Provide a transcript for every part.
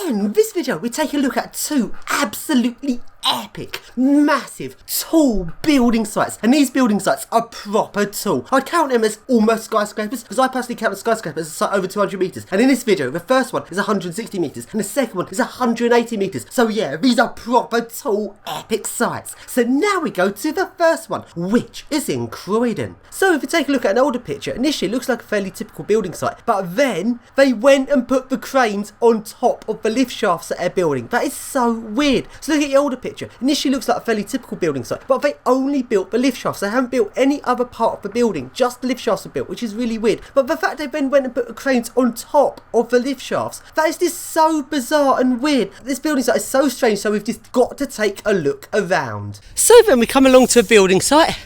In this video, we take a look at two absolutely epic, massive, tall building sites. And these building sites are proper tall. I'd count them as almost skyscrapers, because I personally count a skyscraper as a site over 200 metres. And in this video, the first one is 160 metres, and the second one is 180 metres. So yeah, these are proper tall, epic sites. So now we go to the first one, which is in Croydon. So if you take a look at an older picture, initially it looks like a fairly typical building site, but then they went and put the cranes on top of the lift shafts that they're building. That is so weird. So look at the older picture. Initially looks like a fairly typical building site, but they only built the lift shafts. They haven't built any other part of the building, just the lift shafts are built, which is really weird. But the fact they then went and put the cranes on top of the lift shafts, that is just so bizarre and weird. This building site is so strange, so we've just got to take a look around. So then we come along to a building site.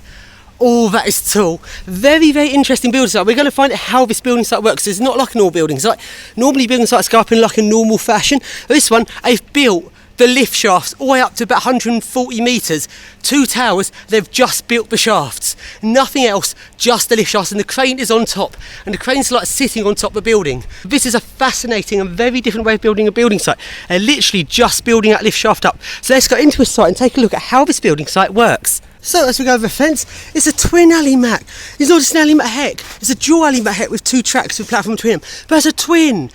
Oh, that is tall. Very, very interesting building site. We're going to find out how this building site works. It's not like a normal building site. Normally building sites go up in like a normal fashion. This one, they've built the lift shafts all the way up to about 140 metres. Two towers, they've just built the shafts. Nothing else, just the lift shafts, and the crane is on top. And the crane's like sitting on top of the building. This is a fascinating and very different way of building a building site. They're literally just building that lift shaft up. So let's go into a site and take a look at how this building site works. So as we go over the fence, it's a twin alley mat. It's not just an alley mat heck, it's a dual alley mat heck with two tracks with platform between them. But it's a twin.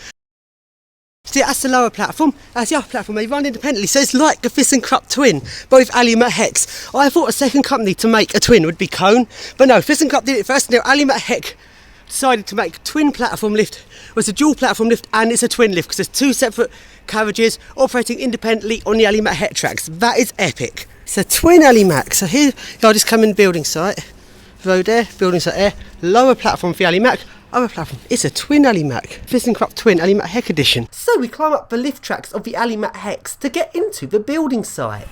See, that's the lower platform, that's the upper platform. They run independently, so it's like a ThyssenKrupp twin, both alley mat hecks. I thought a second company to make a twin would be Cone, but no, ThyssenKrupp did it first, and their alley mat heck decided to make a twin platform lift. Well, it's a dual platform lift and it's a twin lift, because there's two separate carriages operating independently on the alley mat heck tracks. That is epic. It's a twin alley mat. So here, I'll just come in building site, road there, building site there, lower platform for the alley mat, upper platform. It's a twin alley mat, ThyssenKrupp twin alley mat heck edition. So we climb up the lift tracks of the alley mat hecks to get into the building site.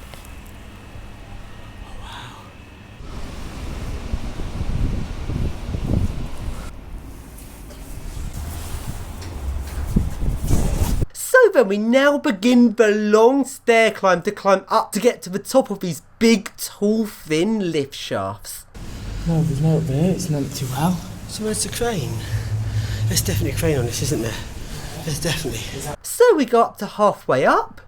So then we now begin the long stair climb to climb up to get to the top of these big, tall, thin lift shafts. No, there's no up there, it's not too well. So where's the crane? There's definitely a crane on this, isn't there? There's definitely. So we go up to halfway up.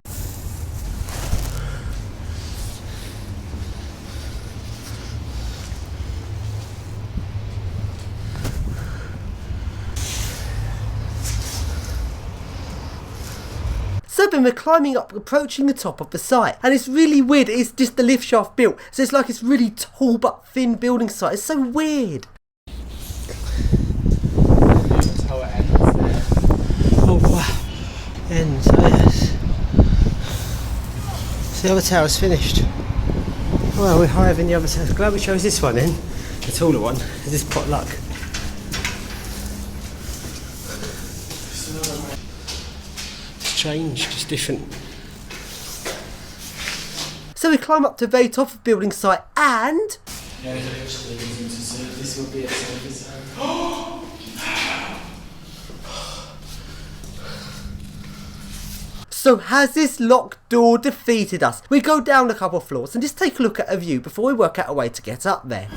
So then we're climbing up, approaching the top of the site. And it's really weird, it's just the lift shaft built. So it's like it's really tall but thin building site. It's so weird. That's how it ends there. Oh wow, ends, oh yes. So the other tower's finished. Well, we're higher than the other tower. Glad we chose this one then, the taller one. Is this pot luck? Change, just different. So we climb up to the very top of the building site and... Yeah, eventually this will be a service zone. So has this locked door defeated us? We go down a couple of floors and just take a look at a view before we work out a way to get up there.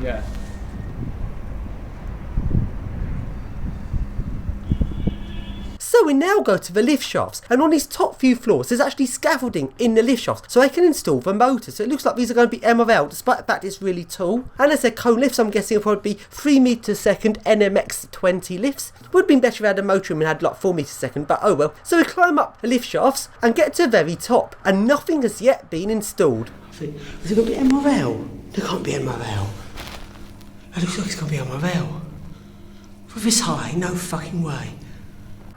Yeah. So we now go to the lift shafts, and on these top few floors there's actually scaffolding in the lift shafts so they can install the motors. So it looks like these are going to be MRL despite the fact it's really tall. And as they're cone lifts, I'm guessing it'll probably be 3 metres a second NMX 20 lifts. Would have been better if we had a motor room and had like 4 metres a second, but oh well. So we climb up the lift shafts and get to the very top, and nothing has yet been installed. Is it going to be MRL? There can't be MRL. It looks like it's going to be MRL. For this high, no fucking way.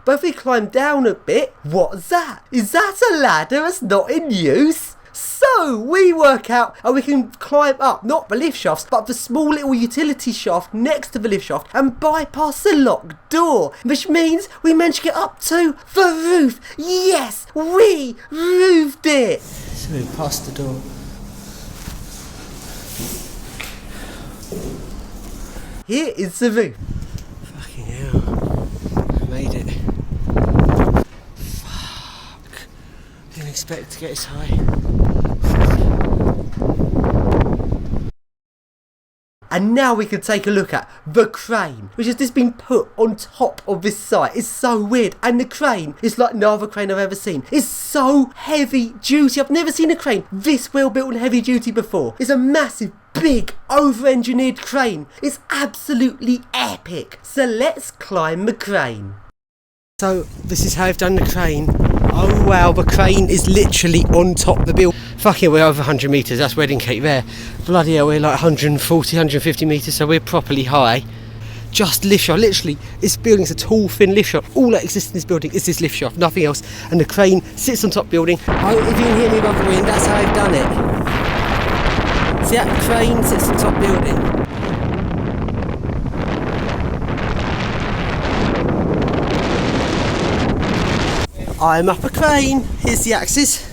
But if we climb down a bit, what's that? Is that a ladder that's not in use? So we work out and we can climb up, not the lift shafts, but the small little utility shaft next to the lift shaft and bypass the locked door, which means we managed to get up to the roof. Yes, we roofed it. So we passed the door. Here is the roof. Fucking hell. Made it. Fuck. expect to get this high. And now we can take a look at the crane, which has just been put on top of this site. It's so weird. And the crane is like no other crane I've ever seen. It's so heavy duty. I've never seen a crane this well built and heavy duty before. It's a massive, big, over-engineered crane. It's absolutely epic. So let's climb the crane. So this is how I've done the crane. Oh wow, the crane is literally on top of the building. Fucking we're over 100 metres, that's Wedding Cake there. Bloody hell, we're like 140, 150 metres, so we're properly high. Just lift shaft, literally, this building's a tall, thin lift shaft. All that exists in this building is this lift shaft, nothing else. And the crane sits on top building. Oh, if you can hear me above the wind, that's how I've done it. See that crane sits on top building. I'm up a crane, here's the axis.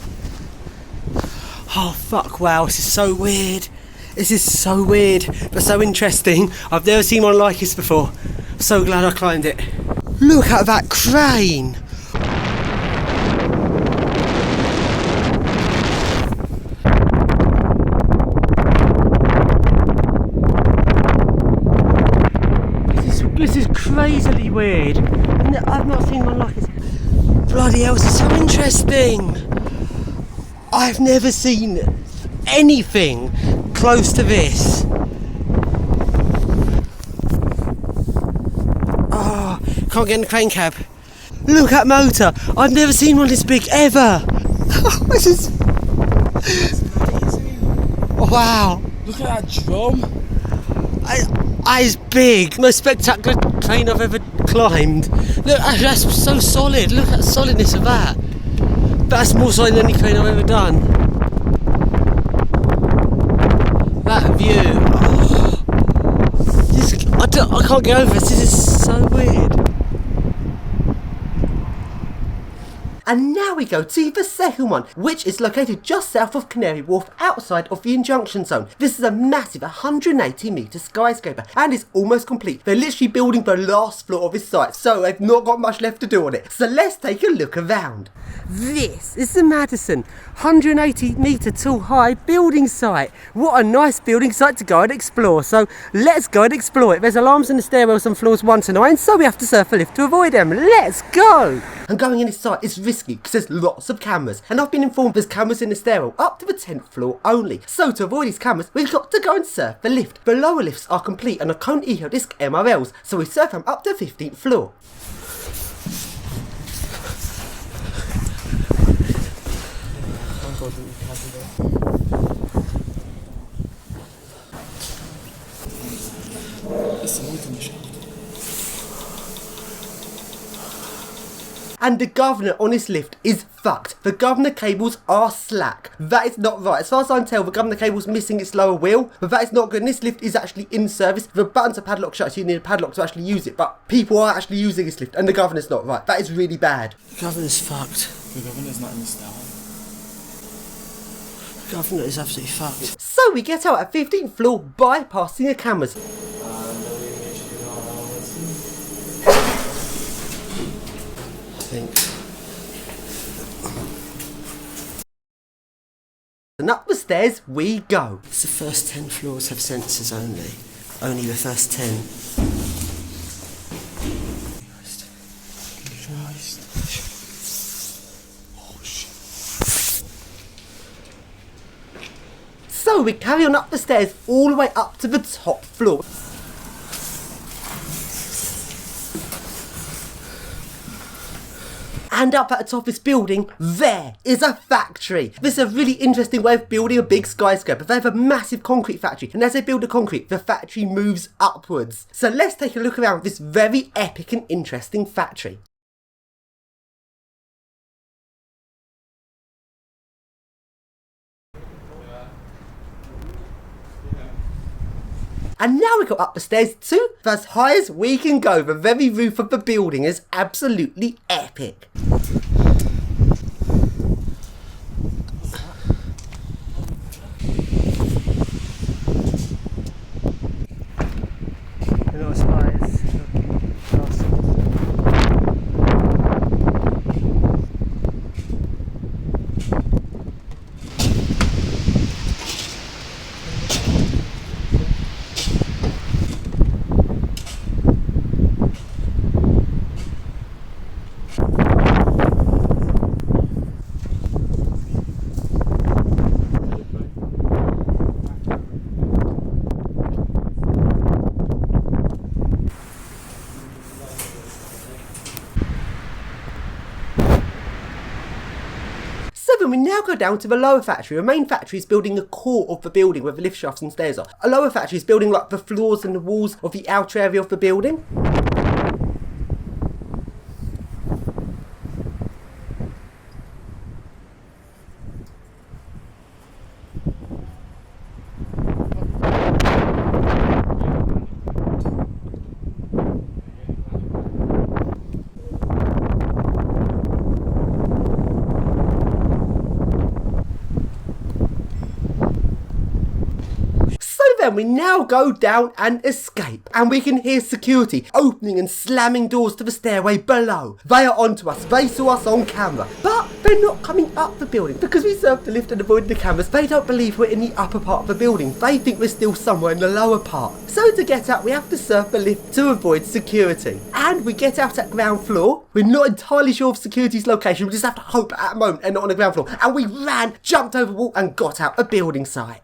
Oh fuck, wow, this is so weird. This is so weird, but so interesting. I've never seen one like this before. I'm so glad I climbed it. Look at that crane. This is crazily weird. I've not seen one like this. Bloody hell, this is so interesting. I've never seen anything close to this. Oh, can't get in the crane cab. Look at motor. I've never seen one this big ever. This is... Wow. Look at that drum. It's big. Most spectacular crane I've ever climbed. Look, that's so solid. Look at the solidness of that. That's more solid than any crane I've ever done. That view. Oh. I can't get over this. This is so weird. And now we go to the second one, which is located just south of Canary Wharf, outside of the injunction zone. This is a massive 180 metre skyscraper and is almost complete. They're literally building the last floor of this site, so they've not got much left to do on it. So let's take a look around. This is the Madison 180 metre tall high building site. What a nice building site to go and explore. So let's go and explore it. There's alarms in the stairwells on floors 1 to 9, so we have to surf a lift to avoid them. Let's go! And going in this site is risky because there's lots of cameras, and I've been informed there's cameras in the stairwell up to the 10th floor only. So to avoid these cameras, we've got to go and surf the lift. The lower lifts are complete and are Cone Eco Disc MRLs, so we surf them up to the 15th floor. And the governor on this lift is fucked. The governor cables are slack. That is not right. As far as I can tell, the governor cable's missing its lower wheel, but that is not good. And this lift is actually in service. The buttons are padlock shut, so you need a padlock to actually use it. But people are actually using this lift, and the governor's not right. That is really bad. The governor's fucked. The governor's not in the style. The governor is absolutely fucked. So we get out at 15th floor, bypassing the cameras. And up the stairs we go. It's the first 10 floors have sensors only. Only the first 10. Christ. Oh shit. So we carry on up the stairs all the way up to the top floor. And up at the top of this building, there is a factory. This is a really interesting way of building a big skyscraper. They have a massive concrete factory, and as they build the concrete, the factory moves upwards. So let's take a look around this very epic and interesting factory. And now we go up the stairs to as high as we can go. The very roof of the building is absolutely epic. then we now go down to the lower factory. The main factory is building the core of the building where the lift shafts and stairs are. A lower factory is building like the floors and the walls of the outer area of the building. Then we now go down and escape, and we can hear security opening and slamming doors to the stairway below. They are onto us, they saw us on camera, but they're not coming up the building because we surfed the lift and avoided the cameras. They don't believe we're in the upper part of the building, they think we're still somewhere in the lower part. So to get out we have to surf the lift to avoid security, and we get out at ground floor. We're not entirely sure of security's location, we just have to hope at a moment and not on the ground floor, and we ran, jumped over the wall and got out a building site.